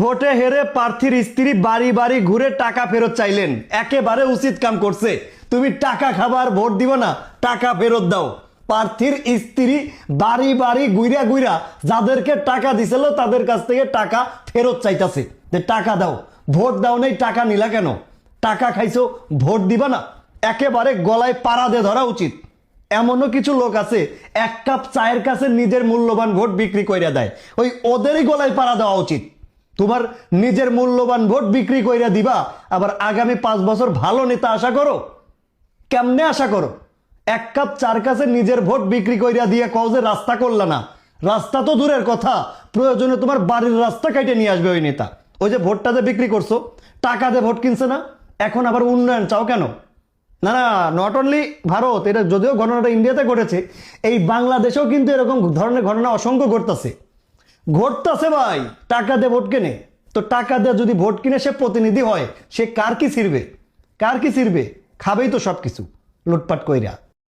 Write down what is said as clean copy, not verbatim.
ভোটে হেরে প্রার্থীর স্ত্রী বাড়ি বাড়ি ঘুরে টাকা ফেরত চাইলেন। একেবারে উচিত কাম করছে। তুমি টাকা খাবার ভোট দিব না, টাকা ফেরত দাও। প্রার্থীর স্ত্রী বাড়ি বাড়ি গুইরা গুইরা যাদেরকে টাকা দিছিল তাদের কাছ থেকে টাকা ফেরত চাইতেছে যে টাকা দাও। ভোট দাও নেই, টাকা নিলা কেন? টাকা খাইছো, ভোট দিবা না? একেবারে গলায় পাড়া দিয়ে ধরা উচিত। এমনও কিছু লোক আছে এক কাপ চায়ের কাছে নিজের মূল্যবান ভোট বিক্রি কইরা দেয়। ওই ওদেরই গলায় পাড়া দেওয়া উচিত। তোমার নিজের মূল্যবান ভোট বিক্রি কইরা দিবা, আবার আগামী 5 বছর ভালো নেতা আশা করো? কেমনে আশা করো? এক কাপ চার কাছে নিজের ভোট বিক্রি কইরা দিয়ে কও যে রাস্তা করলা না। রাস্তা তো দূরের কথা, প্রয়োজনে তোমার বাড়ির রাস্তা কাইটে নিয়ে আসবে ওই নেতা। ওই যে ভোটটা যে বিক্রি করছো, টাকা দিয়ে ভোট কিনছে না, এখন আবার উন্নয়ন চাও কেন? না না, নট অনলি ভারত, এটা যদিও ঘটনাটা ইন্ডিয়াতে ঘটেছে, এই বাংলাদেশেও কিন্তু এরকম ধরনের ঘটনা অসংখ্য ঘটতেছে ভাই। টাকা দিয়ে ভোট কেনে, তো টাকা দিয়ে যদি ভোট কিনে সে প্রতিনিধি হয়, সে কার কি ছিড়বে? কার কি ছিড়বে? খাবেই তো সবকিছু লুটপাট কইরা।